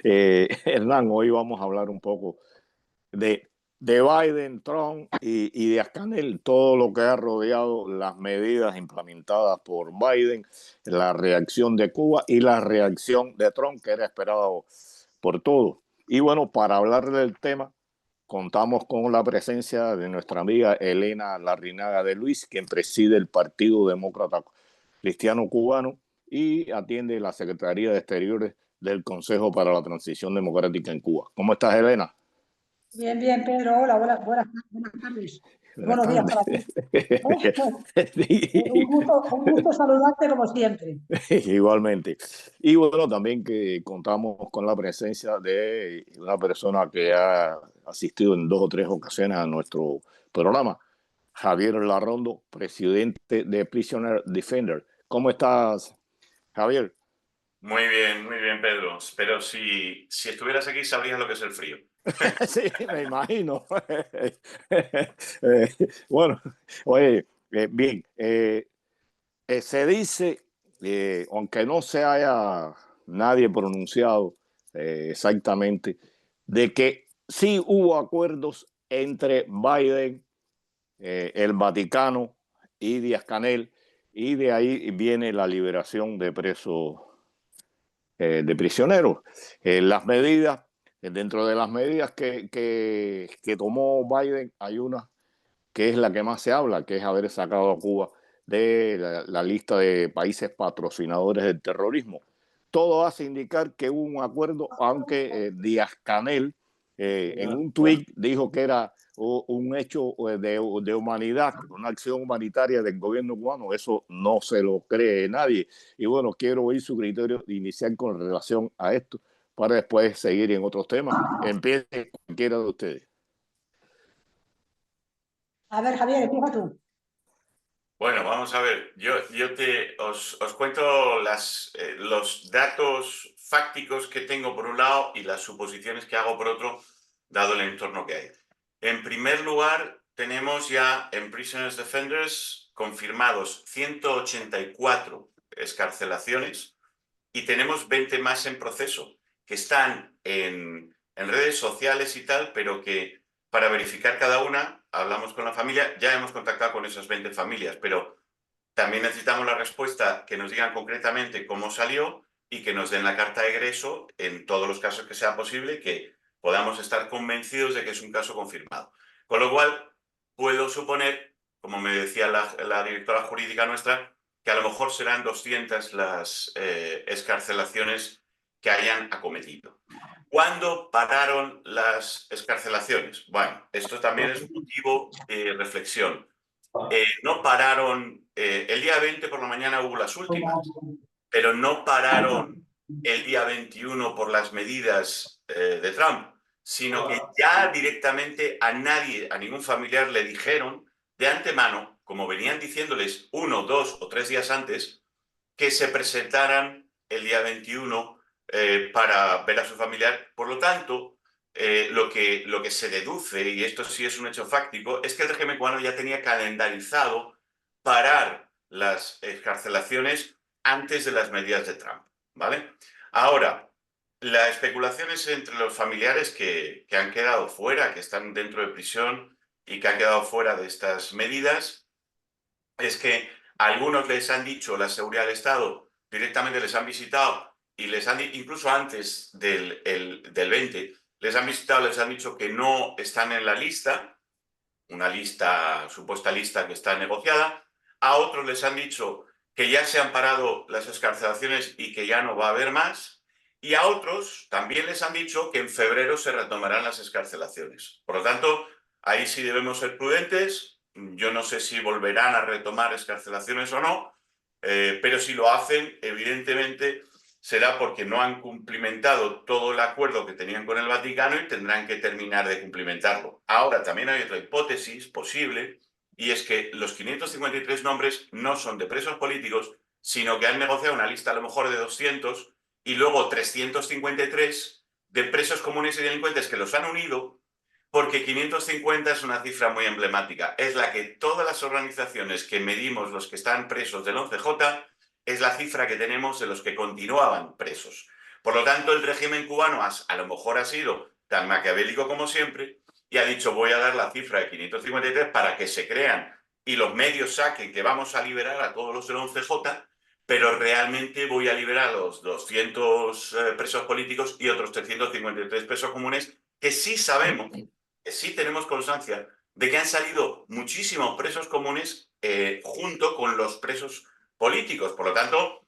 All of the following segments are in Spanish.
Hernán, hoy vamos a hablar un poco de, de Biden, Trump y de Canel, todo lo que ha rodeado las medidas implementadas por Biden, la reacción de Cuba y la reacción de Trump, que era esperado por todos. Y bueno, para hablar del tema, contamos con la presencia de nuestra amiga Elena Larrinaga de Luis, quien preside el Partido Demócrata Cristiano Cubano y atiende la Secretaría de Exteriores del Consejo para la Transición Democrática en Cuba. ¿Cómo estás, Elena? Bien, bien, Pedro. Hola, buenas tardes. Buenas Buenos días tardes. para ti. Un gusto saludarte como siempre. Igualmente. Y bueno, también que contamos con la presencia de una persona que ha asistido en 2 o 3 ocasiones a nuestro programa, Javier Larrondo, presidente de Prisoner Defender. ¿Cómo estás, Javier? Muy bien, Pedro. Pero si estuvieras aquí sabrías lo que es el frío. Sí, me imagino. Bueno, oye, bien, se dice, aunque no se haya nadie pronunciado exactamente, de que sí hubo acuerdos entre Biden, el Vaticano y Díaz-Canel, y de ahí viene la liberación de presos, de prisioneros. Las medidas, dentro de las medidas que tomó Biden, hay una que es la que más se habla, que es haber sacado a Cuba de la lista de países patrocinadores del terrorismo. Todo hace indicar que hubo un acuerdo, aunque Díaz-Canel en un tuit dijo que era un hecho de humanidad, una acción humanitaria del gobierno cubano. Eso no se lo cree nadie. Y bueno, quiero oír su criterio inicial con relación a esto para después seguir en otros temas. Empiece cualquiera de ustedes. A ver, Javier, empieza tú. Bueno, vamos a ver. Os cuento los datos fácticos que tengo por un lado y las suposiciones que hago por otro, dado el entorno que hay. En primer lugar, tenemos ya en Prisoners Defenders confirmados 184 excarcelaciones y tenemos 20 más en proceso, que están en redes sociales y tal, pero que para verificar cada una, hablamos con la familia, ya hemos contactado con esas 20 familias, pero también necesitamos la respuesta, que nos digan concretamente cómo salió y que nos den la carta de egreso en todos los casos que sea posible, que podamos estar convencidos de que es un caso confirmado. Con lo cual, puedo suponer, como me decía la directora jurídica nuestra, que a lo mejor serán 200 las excarcelaciones que hayan acometido. ¿Cuándo pararon las excarcelaciones? Bueno, esto también es motivo de reflexión. No pararon, el día 20 por la mañana hubo las últimas, pero no pararon el día 21 por las medidas de Trump, sino que ya directamente a nadie, a ningún familiar le dijeron de antemano, como venían diciéndoles 1, 2 o 3 días antes, que se presentaran el día 21 para ver a su familiar. Por lo tanto, lo que se deduce, y esto sí es un hecho fáctico, es que el régimen cubano ya tenía calendarizado parar las excarcelaciones antes de las medidas de Trump, ¿vale? Ahora, la especulación es entre los familiares que han quedado fuera, que están dentro de prisión y que han quedado fuera de estas medidas, es que a algunos les han dicho, la seguridad del Estado directamente les han visitado y incluso antes del 20, les han visitado, les han dicho que no están en la lista, una lista, supuesta lista que está negociada. A otros les han dicho que ya se han parado las excarcelaciones y que ya no va a haber más. Y a otros también les han dicho que en febrero se retomarán las excarcelaciones. Por lo tanto, ahí sí debemos ser prudentes. Yo no sé si volverán a retomar excarcelaciones o no, pero si lo hacen, evidentemente será porque no han cumplimentado todo el acuerdo que tenían con el Vaticano y tendrán que terminar de cumplimentarlo. Ahora, también hay otra hipótesis posible, y es que los 553 nombres no son de presos políticos, sino que han negociado una lista a lo mejor de 200 y luego 353 de presos comunes y delincuentes que los han unido, porque 550 es una cifra muy emblemática. Es la que todas las organizaciones que medimos los que están presos del 11J, es la cifra que tenemos de los que continuaban presos. Por lo tanto, el régimen cubano a lo mejor ha sido tan maquiavélico como siempre y ha dicho voy a dar la cifra de 553 para que se crean y los medios saquen que vamos a liberar a todos los del 11J, pero realmente voy a liberar a los 200 presos políticos y otros 353 presos comunes que sí sabemos, que sí tenemos constancia de que han salido muchísimos presos comunes junto con los presos políticos. Por lo tanto,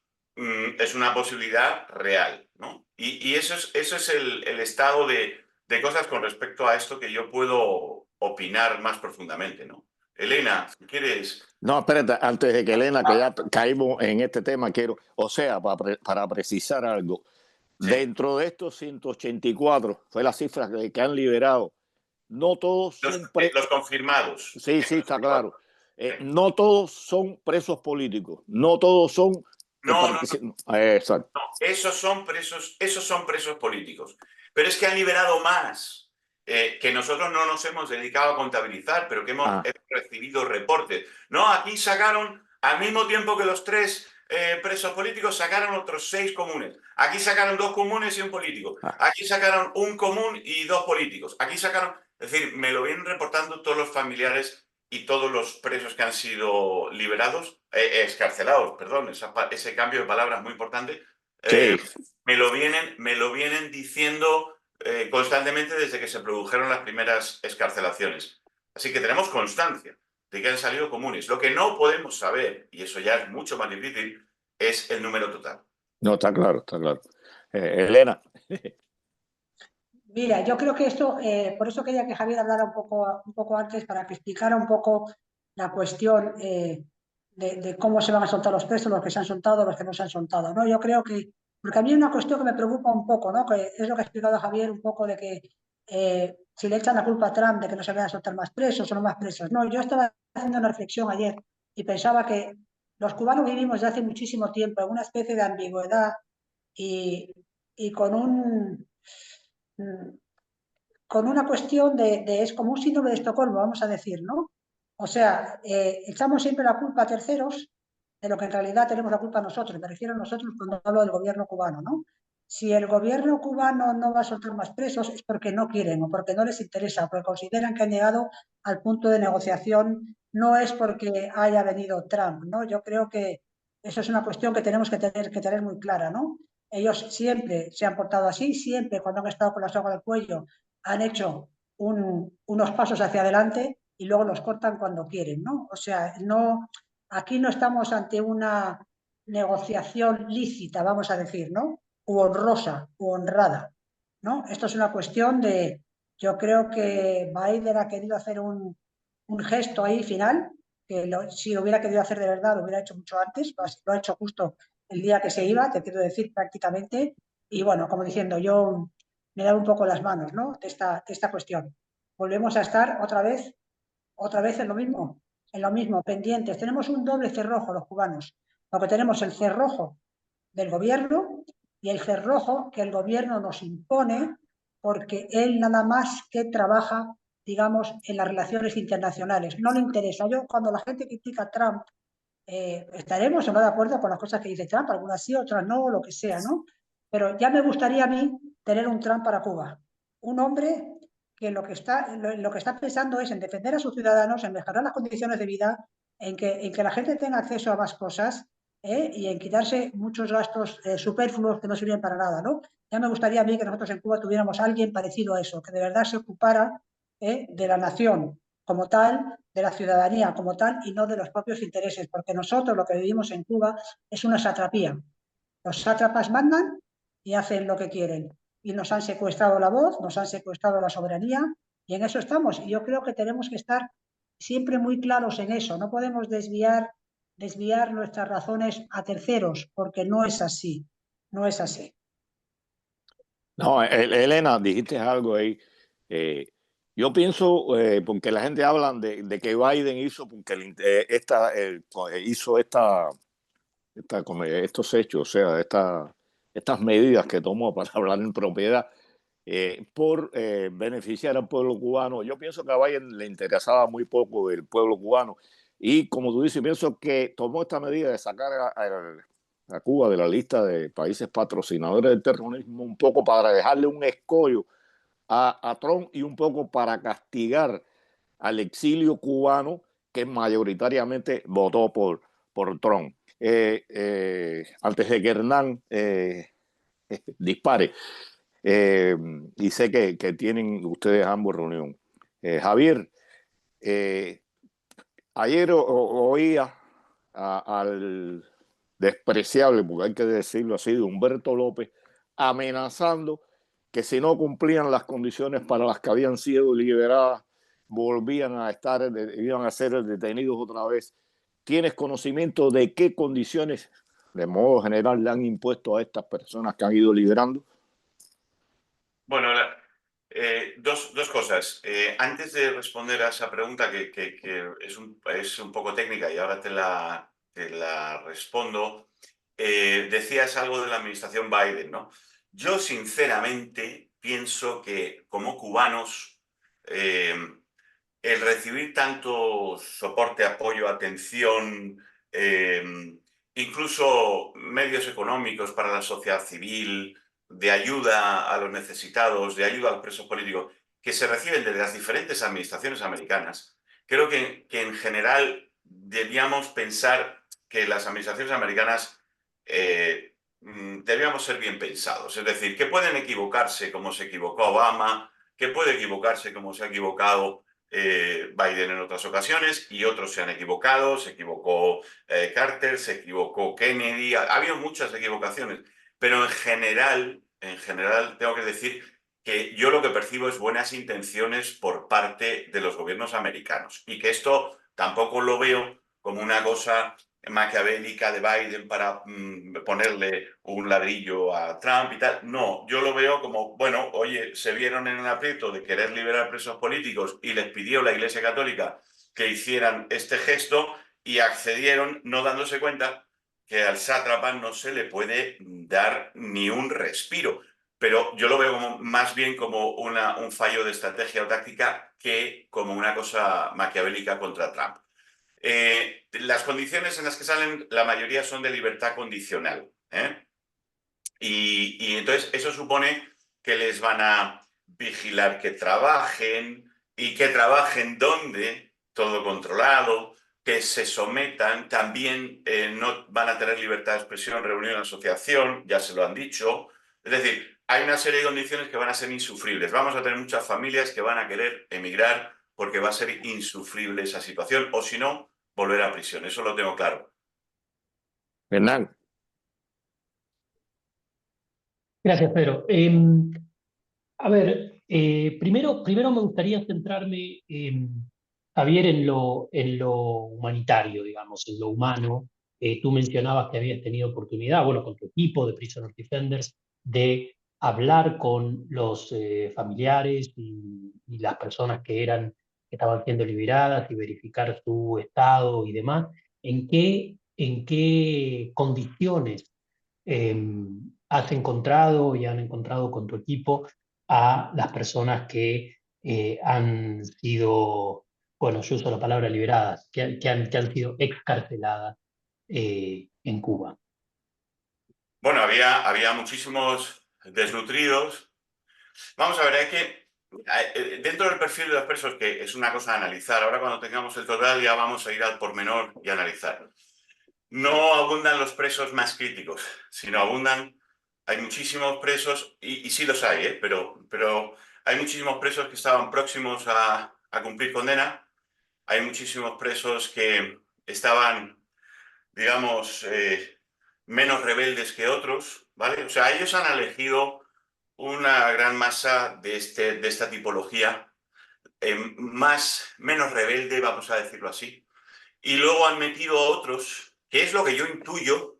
es una posibilidad real, ¿no? Y eso es el estado de cosas con respecto a esto que yo puedo opinar más profundamente, ¿no? Elena, si quieres... No, espérate, antes de que Elena, que ya caímos en este tema, quiero, o sea, para precisar algo, Sí. dentro de estos 184, fue la cifra que han liberado, no todos son Los confirmados. Sí, está claro. Sí. No todos son presos políticos, no todos son... No. Exacto. No, esos son presos políticos. Pero es que han liberado más, que nosotros no nos hemos dedicado a contabilizar, pero que hemos recibido reportes. No, aquí sacaron, al mismo tiempo que los 3 presos políticos, sacaron otros 6 comunes. Aquí sacaron 2 comunes y un político. Aquí sacaron 1 común y 2 políticos. Aquí sacaron, es decir, me lo vienen reportando todos los familiares y todos los presos que han sido liberados, escarcelados, perdón, ese cambio de palabras es muy importante, Sí. me lo vienen diciendo constantemente desde que se produjeron las primeras escarcelaciones. Así que tenemos constancia de que han salido comunes. Lo que no podemos saber, y eso ya es mucho más difícil, es el número total. No, está claro, está claro. Elena. Mira, yo creo que esto, por eso quería que Javier hablara un poco antes para que explicara un poco la cuestión de cómo se van a soltar los presos, los que se han soltado, los que no se han soltado, ¿no? Yo creo que, porque a mí hay una cuestión que me preocupa un poco, ¿no? Que es lo que ha explicado Javier un poco de que si le echan la culpa a Trump de que no se vayan a soltar más presos o no más presos. No, yo estaba haciendo una reflexión ayer y pensaba que los cubanos vivimos desde hace muchísimo tiempo en una especie de ambigüedad y, y con una cuestión es como un síndrome de Estocolmo, vamos a decir, ¿no? O sea, echamos siempre la culpa a terceros de lo que en realidad tenemos la culpa nosotros, me refiero a nosotros cuando hablo del gobierno cubano, ¿no? Si el gobierno cubano no va a soltar más presos es porque no quieren o porque no les interesa, o porque consideran que han llegado al punto de negociación, no es porque haya venido Trump, ¿no? Yo creo que eso es una cuestión que tenemos que tener muy clara, ¿no? Ellos siempre se han portado así, siempre cuando han estado con la soga al cuello han hecho unos pasos hacia adelante y luego los cortan cuando quieren, ¿no? O sea, aquí no estamos ante una negociación lícita, vamos a decir, ¿no? U honrosa, u honrada, ¿no? Esto es una cuestión yo creo que Biden ha querido hacer un gesto ahí final, que si lo hubiera querido hacer de verdad, lo hubiera hecho mucho antes, lo ha hecho justo el día que se iba, te quiero decir prácticamente, y bueno, como diciendo, yo me da un poco las manos, ¿no? De esta cuestión. Volvemos a estar otra vez en lo mismo, pendientes. Tenemos un doble cerrojo los cubanos, porque tenemos el cerrojo del gobierno y el cerrojo que el gobierno nos impone porque él nada más que trabaja, digamos, en las relaciones internacionales. No le interesa. Yo, cuando la gente critica a Trump, estaremos o no de acuerdo con las cosas que dice Trump, algunas sí, otras no, lo que sea, ¿no? Pero ya me gustaría a mí tener un Trump para Cuba. Un hombre que lo que está pensando es en defender a sus ciudadanos, en mejorar las condiciones de vida, en que la gente tenga acceso a más cosas y en quitarse muchos gastos superfluos que no sirven para nada, ¿no? Ya me gustaría a mí que nosotros en Cuba tuviéramos a alguien parecido a eso, que de verdad se ocupara de la nación como tal, de la ciudadanía como tal y no de los propios intereses, porque nosotros lo que vivimos en Cuba es una satrapía. Los sátrapas mandan y hacen lo que quieren. Y nos han secuestrado la voz, nos han secuestrado la soberanía y en eso estamos. Y yo creo que tenemos que estar siempre muy claros en eso. No podemos desviar nuestras razones a terceros, porque no es así. No es así. No, Elena, dijiste algo ahí. Yo pienso, porque la gente habla de que Biden hizo, porque hizo como estos hechos, o sea, estas medidas que tomó para hablar en propiedad por beneficiar al pueblo cubano. Yo pienso que a Biden le interesaba muy poco el pueblo cubano. Y como tú dices, pienso que tomó esta medida de sacar a Cuba de la lista de países patrocinadores del terrorismo, un poco para dejarle un escollo a Trump y un poco para castigar al exilio cubano que mayoritariamente votó por Trump. Antes de que Hernán dispare, y sé que tienen ustedes ambos reunión. Javier, ayer oía al despreciable, porque hay que decirlo así, de Humberto López, amenazando que si no cumplían las condiciones para las que habían sido liberadas, volvían a estar, iban a ser detenidos otra vez. ¿Tienes conocimiento de qué condiciones, de modo general, le han impuesto a estas personas que han ido liberando? Bueno, dos cosas. Antes de responder a esa pregunta, que es un poco técnica y ahora te la respondo, decías algo de la administración Biden, ¿no? Yo sinceramente pienso que como cubanos, el recibir tanto soporte, apoyo, atención, eh, incluso medios económicos para la sociedad civil, de ayuda a los necesitados, de ayuda a los presos políticos, que se reciben desde las diferentes administraciones americanas, creo que en general debíamos pensar que las administraciones americanas debíamos ser bien pensados. Es decir, que pueden equivocarse como se equivocó Obama, que puede equivocarse como se ha equivocado Biden en otras ocasiones y otros se han equivocado, se equivocó Carter, se equivocó Kennedy, ha habido muchas equivocaciones, pero en general tengo que decir que yo lo que percibo es buenas intenciones por parte de los gobiernos americanos y que esto tampoco lo veo como una cosa maquiavélica de Biden para ponerle un ladrillo a Trump y tal. No, yo lo veo como, bueno, oye, se vieron en el aprieto de querer liberar presos políticos y les pidió la Iglesia Católica que hicieran este gesto y accedieron no dándose cuenta que al sátrapa no se le puede dar ni un respiro. Pero yo lo veo como, más bien como un fallo de estrategia o táctica que como una cosa maquiavélica contra Trump. Las condiciones en las que salen, la mayoría son de libertad condicional. Y entonces eso supone que les van a vigilar que trabajen y que trabajen donde, todo controlado, que se sometan, también no van a tener libertad de expresión, reunión, asociación, ya se lo han dicho. Es decir, hay una serie de condiciones que van a ser insufribles. Vamos a tener muchas familias que van a querer emigrar porque va a ser insufrible esa situación, o si no, volver a prisión. Eso lo tengo claro. Hernán. Gracias, Pedro. A ver, primero me gustaría centrarme, Javier, en lo humanitario, digamos, en lo humano. Tú mencionabas que habías tenido oportunidad, bueno, con tu equipo de Prisoner Defenders, de hablar con los familiares y las personas que estaban siendo liberadas y verificar su estado y demás. En qué condiciones has encontrado y han encontrado con tu equipo a las personas que han sido, bueno, yo uso la palabra liberadas, que han sido excarceladas en Cuba? Bueno, había muchísimos desnutridos. Vamos a ver, hay que, dentro del perfil de los presos, que es una cosa a analizar, ahora cuando tengamos el total ya vamos a ir al pormenor y analizar. No abundan los presos más críticos, sino hay muchísimos presos, y sí los hay, pero hay muchísimos presos que estaban próximos a cumplir condena, hay muchísimos presos que estaban, digamos, menos rebeldes que otros, ¿vale? O sea, ellos han elegido una gran masa de esta tipología, menos rebelde, vamos a decirlo así, y luego han metido a otros, que es lo que yo intuyo,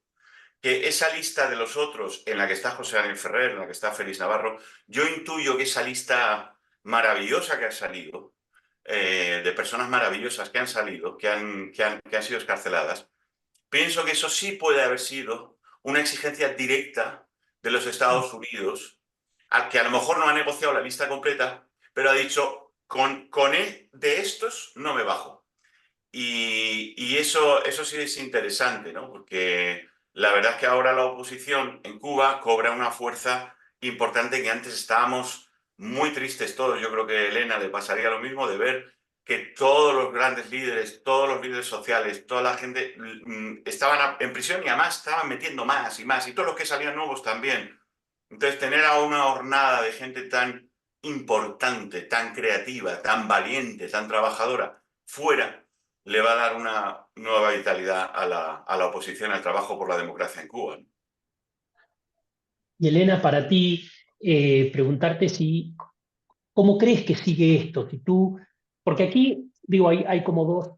que esa lista de los otros, en la que está José Ángel Ferrer, en la que está Félix Navarro, yo intuyo que esa lista maravillosa que ha salido, de personas maravillosas que han salido, que han sido escarceladas, pienso que eso sí puede haber sido una exigencia directa de los Estados Unidos, al que a lo mejor no ha negociado la lista completa, pero ha dicho, de estos no me bajo. Y eso sí es interesante, ¿no? Porque la verdad es que ahora la oposición en Cuba cobra una fuerza importante que antes estábamos muy tristes todos. Yo creo que a Elena le pasaría lo mismo de ver que todos los grandes líderes, todos los líderes sociales, toda la gente estaban en prisión y además estaban metiendo más y más, y todos los que salían nuevos también. Entonces, tener a una hornada de gente tan importante, tan creativa, tan valiente, tan trabajadora, fuera, le va a dar una nueva vitalidad a la oposición, al trabajo por la democracia en Cuba, ¿no? Y Elena, para ti, preguntarte si, ¿cómo crees que sigue esto? Si tú, porque aquí, digo, hay como dos,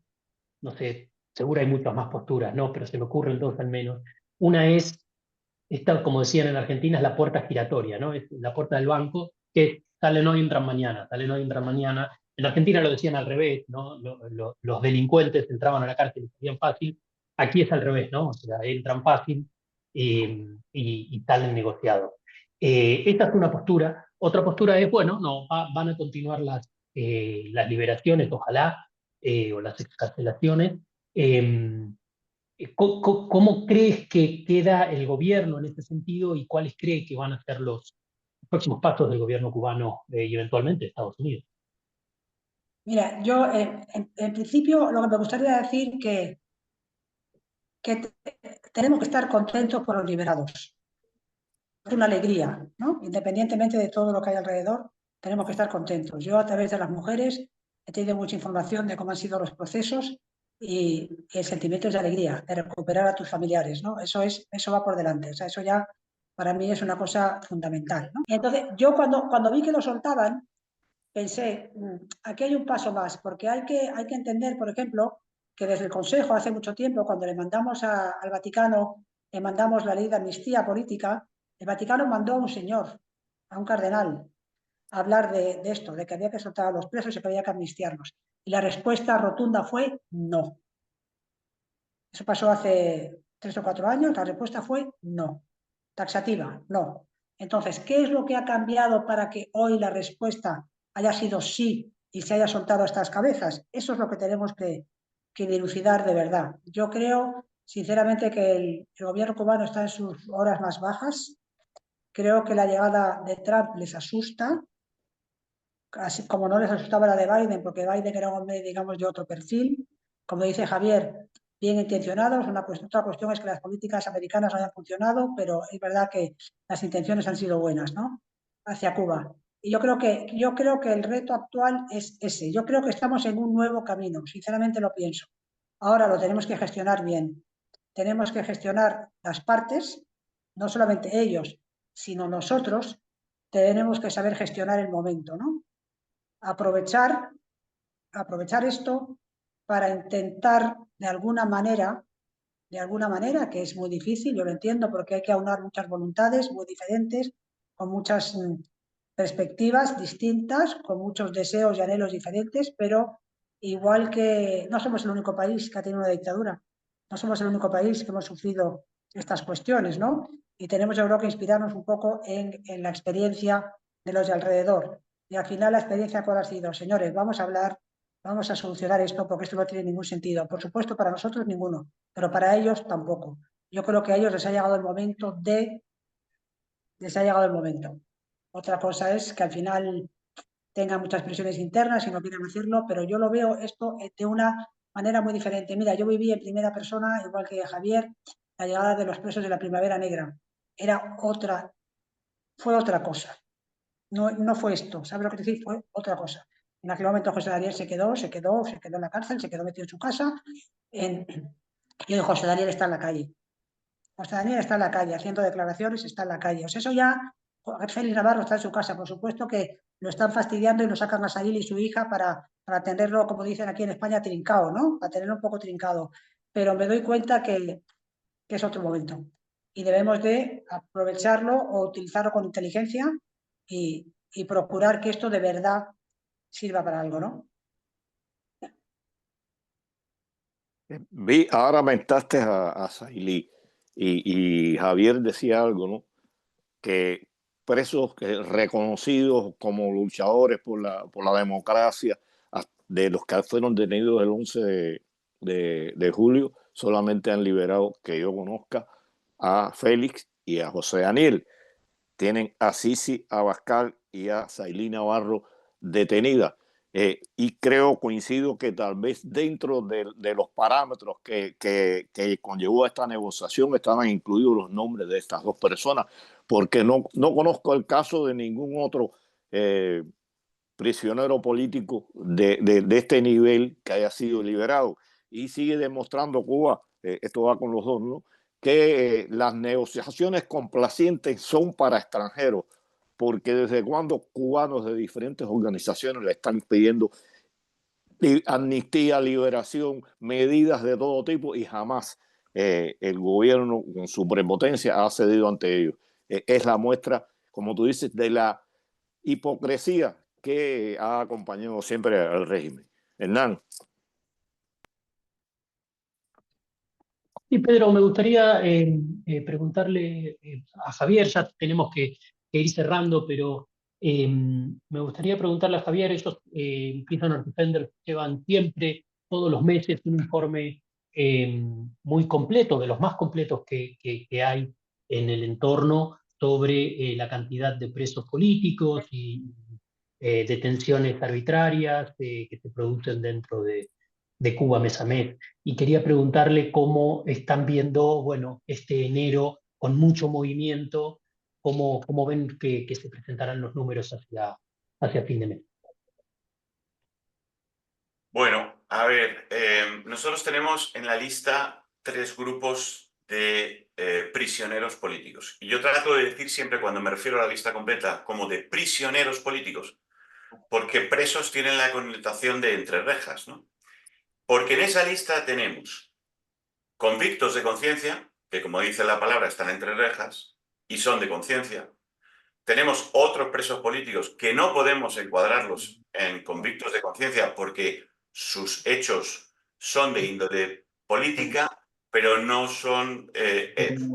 no sé, seguro hay muchas más posturas, ¿no? Pero se me ocurren dos al menos. Una es, esta, como decían en Argentina, es la puerta giratoria, ¿no? Es la puerta del banco, que salen hoy, entran mañana, salen hoy, entran mañana. En Argentina lo decían al revés, ¿no? Los delincuentes entraban a la cárcel y salían fácil. Aquí es al revés, ¿no? O sea, entran fácil y salen negociados. Esta es una postura. Otra postura es, bueno, no, van a continuar las liberaciones, ojalá, o las excarcelaciones. ¿Cómo crees que queda el gobierno en este sentido y cuáles cree que van a ser los próximos pasos del gobierno cubano y eventualmente de Estados Unidos? Mira, yo en principio lo que me gustaría decir que tenemos que estar contentos por los liberados. Es una alegría, ¿no? Independientemente de todo lo que hay alrededor, tenemos que estar contentos. Yo a través de las mujeres he tenido mucha información de cómo han sido los procesos y el sentimiento es de alegría, de recuperar a tus familiares, ¿no? Eso va por delante, o sea, eso ya para mí es una cosa fundamental, ¿no? Y entonces yo cuando vi que lo soltaban, pensé, aquí hay un paso más, porque hay que entender, por ejemplo, que desde el Consejo hace mucho tiempo, cuando le mandamos al Vaticano, le mandamos la ley de amnistía política, el Vaticano mandó a un señor, a un cardenal, a hablar de esto, de que había que soltar a los presos y que había que amnistiarlos. Y la respuesta rotunda fue no. Eso pasó hace 3 o 4 años, la respuesta fue no. Taxativa, no. Entonces, ¿qué es lo que ha cambiado para que hoy la respuesta haya sido sí y se haya soltado estas cabezas? Eso es lo que tenemos que dilucidar de verdad. Yo creo, sinceramente, que el gobierno cubano está en sus horas más bajas. Creo que la llegada de Trump les asusta, así como no les asustaba la de Biden, porque Biden era un hombre, digamos, de otro perfil. Como dice Javier, bien intencionados. Otra cuestión es que las políticas americanas no hayan funcionado, pero es verdad que las intenciones han sido buenas, ¿no? Hacia Cuba. Y yo creo que el reto actual es ese. Yo creo que estamos en un nuevo camino, sinceramente lo pienso. Ahora lo tenemos que gestionar bien. Tenemos que gestionar las partes, no solamente ellos, sino nosotros. Tenemos que saber gestionar el momento, ¿no? Aprovechar esto para intentar de alguna manera, que es muy difícil, yo lo entiendo, porque hay que aunar muchas voluntades muy diferentes, con muchas perspectivas distintas, con muchos deseos y anhelos diferentes, pero igual que no somos el único país que ha tenido una dictadura, no somos el único país que hemos sufrido estas cuestiones, ¿no? Y tenemos, yo creo, que inspirarnos un poco en la experiencia de los de alrededor. Y al final la experiencia cuál ha sido, señores, vamos a hablar, vamos a solucionar esto porque esto no tiene ningún sentido. Por supuesto, para nosotros ninguno, pero para ellos tampoco. Yo creo que a ellos les ha llegado el momento les ha llegado el momento. Otra cosa es que al final tengan muchas presiones internas y no quieran hacerlo, pero yo lo veo esto de una manera muy diferente. Mira, yo viví en primera persona, igual que Javier, la llegada de los presos de la Primavera Negra. Fue otra cosa. No fue esto, ¿sabes lo que te digo? Fue otra cosa. En aquel momento José Daniel se quedó en la cárcel, se quedó metido en su casa. Y José Daniel está en la calle. José Daniel está en la calle, haciendo declaraciones, está en la calle. O sea, eso ya, Félix Navarro está en su casa, por supuesto que lo están fastidiando y lo sacan a Sayil y su hija para tenerlo, como dicen aquí en España, trincado, ¿no? Para tenerlo un poco trincado. Pero me doy cuenta que es otro momento. Y debemos de aprovecharlo o utilizarlo con inteligencia y procurar que esto de verdad sirva para algo, ¿no? Ahora mentaste a Sailí y Javier decía algo, ¿no? Que presos reconocidos como luchadores por la democracia, de los que fueron detenidos el 11 de julio, solamente han liberado, que yo conozca, a Félix y a José Daniel. Tienen a Sisi Abascal y a Zailí Navarro detenida. Y coincido que tal vez dentro de los parámetros que conllevó esta negociación estaban incluidos los nombres de estas dos personas, porque no conozco el caso de ningún otro prisionero político de este nivel que haya sido liberado. Y sigue demostrando Cuba, esto va con los dos, ¿no?, que las negociaciones complacientes son para extranjeros, porque desde cuando cubanos de diferentes organizaciones le están pidiendo amnistía, liberación, medidas de todo tipo, y jamás el gobierno con su prepotencia ha cedido ante ellos. Es la muestra, como tú dices, de la hipocresía que ha acompañado siempre al régimen. Hernán. Y Pedro, me gustaría preguntarle a Javier, ya tenemos que ir cerrando, pero me gustaría preguntarle a Javier, ellos, Prisoner Defenders, llevan siempre, todos los meses, un informe muy completo, de los más completos que hay en el entorno, sobre la cantidad de presos políticos y detenciones arbitrarias que se producen dentro de Cuba mes a mes. Y quería preguntarle cómo están viendo, bueno, este enero con mucho movimiento, cómo ven que se presentarán los números hacia fin de mes. Bueno, a ver, nosotros tenemos en la lista 3 grupos de prisioneros políticos. Y yo trato de decir siempre, cuando me refiero a la lista completa, como de prisioneros políticos, porque presos tienen la connotación de entre rejas, ¿no? Porque en esa lista tenemos convictos de conciencia, que como dice la palabra están entre rejas y son de conciencia. Tenemos otros presos políticos que no podemos encuadrarlos en convictos de conciencia porque sus hechos son de índole política, pero no son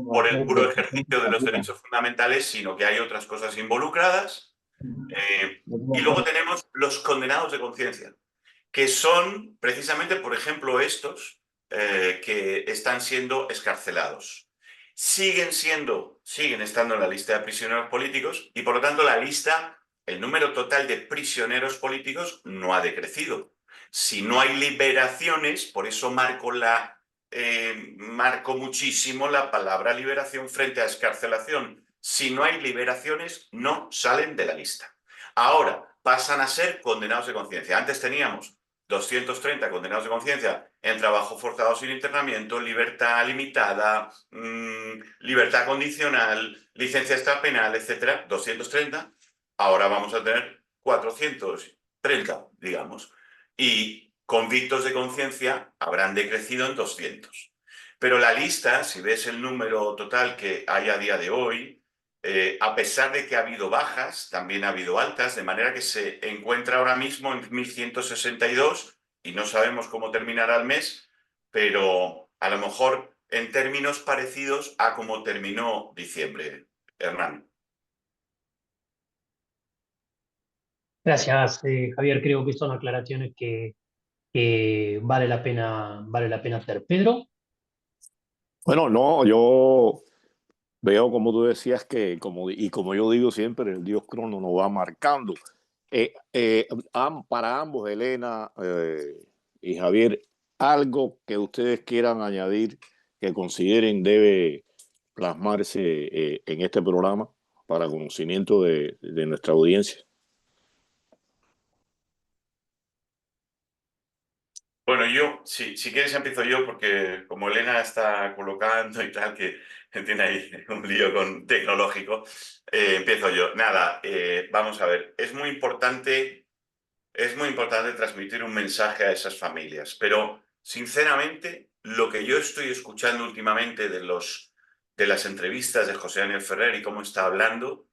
por el puro ejercicio de los derechos fundamentales, sino que hay otras cosas involucradas. Y luego tenemos los condenados de conciencia, que son precisamente, por ejemplo, estos que están siendo excarcelados. Siguen estando en la lista de prisioneros políticos y, por lo tanto, el número total de prisioneros políticos no ha decrecido. Si no hay liberaciones, por eso marco muchísimo la palabra liberación frente a excarcelación. Si no hay liberaciones, no salen de la lista. Ahora, pasan a ser condenados de conciencia. Antes teníamos 230 condenados de conciencia en trabajo forzado sin internamiento, libertad limitada, libertad condicional, licencia extrapenal, etcétera, 230. Ahora vamos a tener 430, digamos. Y convictos de conciencia habrán decrecido en 200. Pero la lista, si ves el número total que hay a día de hoy, a pesar de que ha habido bajas, también ha habido altas, de manera que se encuentra ahora mismo en 1.162 y no sabemos cómo terminará el mes, pero a lo mejor en términos parecidos a cómo terminó diciembre, Hernán. Gracias, Javier. Creo que son aclaraciones que vale la pena hacer. Pedro. Bueno, no, yo veo, como tú decías, que como yo digo siempre, el dios Crono nos va marcando. Para ambos, Elena y Javier, algo que ustedes quieran añadir que consideren debe plasmarse en este programa para conocimiento de nuestra audiencia. Bueno, yo, si quieres empiezo yo, porque como Elena está colocando y tal, que tiene ahí un lío tecnológico, empiezo yo. Nada, vamos a ver, es muy importante transmitir un mensaje a esas familias, pero sinceramente lo que yo estoy escuchando últimamente de las entrevistas de José Daniel Ferrer y cómo está hablando,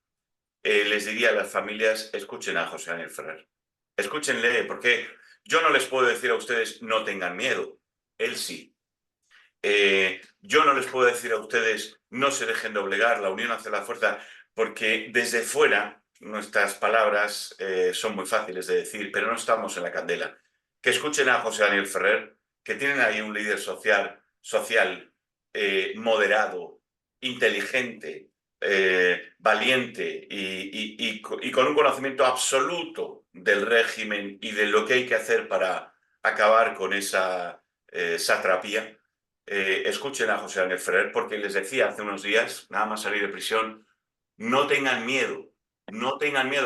les diría a las familias, escuchen a José Daniel Ferrer. Escúchenle, porque yo no les puedo decir a ustedes no tengan miedo, él sí. Yo no les puedo decir a ustedes no se dejen doblegar, la unión hace la fuerza, porque desde fuera nuestras palabras son muy fáciles de decir, pero no estamos en la candela. Que escuchen a José Daniel Ferrer, que tienen ahí un líder social moderado inteligente, valiente y con un conocimiento absoluto del régimen y de lo que hay que hacer para acabar con esa satrapía, escuchen a José Daniel Ferrer, porque les decía hace unos días, nada más salir de prisión, no tengan miedo,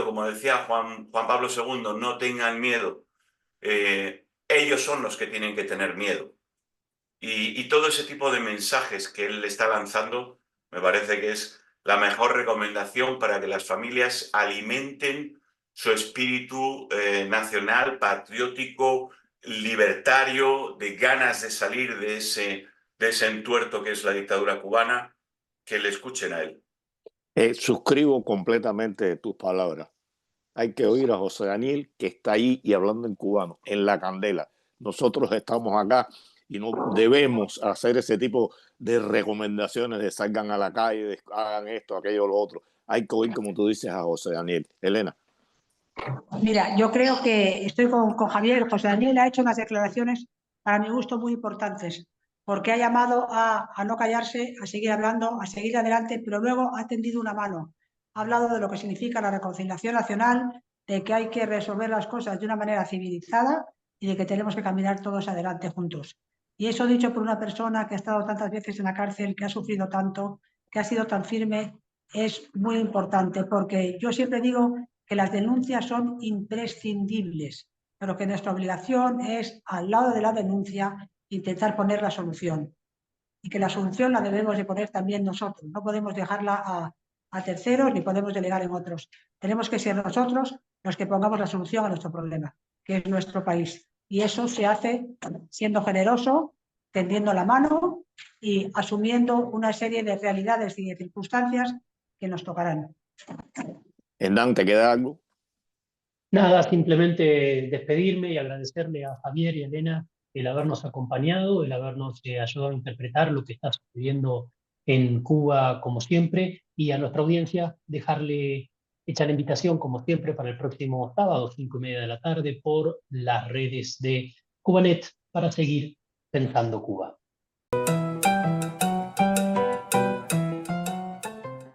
como decía Juan Pablo II, no tengan miedo. Ellos son los que tienen que tener miedo. Y todo ese tipo de mensajes que él está lanzando me parece que es la mejor recomendación para que las familias alimenten su espíritu nacional, patriótico, libertario, de ganas de salir de ese entuerto que es la dictadura cubana, que le escuchen a él. Suscribo completamente tus palabras. Hay que oír a José Daniel, que está ahí y hablando en cubano, en la candela. Nosotros estamos acá y no debemos hacer ese tipo de recomendaciones de salgan a la calle, de hagan esto, aquello, lo otro. Hay que oír, como tú dices, a José Daniel. Elena. Mira, yo creo que estoy con Javier. José Daniel ha hecho unas declaraciones para mi gusto muy importantes, porque ha llamado a no callarse, a seguir hablando, a seguir adelante, pero luego ha tendido una mano. Ha hablado de lo que significa la reconciliación nacional, de que hay que resolver las cosas de una manera civilizada y de que tenemos que caminar todos adelante juntos. Y eso dicho por una persona que ha estado tantas veces en la cárcel, que ha sufrido tanto, que ha sido tan firme, es muy importante, porque yo siempre digo que las denuncias son imprescindibles, pero que nuestra obligación es, al lado de la denuncia, intentar poner la solución. Y que la solución la debemos de poner también nosotros. No podemos dejarla a terceros ni podemos delegar en otros. Tenemos que ser nosotros los que pongamos la solución a nuestro problema, que es nuestro país. Y eso se hace siendo generoso, tendiendo la mano y asumiendo una serie de realidades y de circunstancias que nos tocarán. Hernán, ¿te queda algo? Nada, simplemente despedirme y agradecerle a Javier y a Elena el habernos acompañado, el habernos ayudado a interpretar lo que está sucediendo en Cuba como siempre, y a nuestra audiencia dejarle hecha la invitación como siempre para el próximo sábado, 5:30 de la tarde, por las redes de Cubanet para seguir pensando Cuba.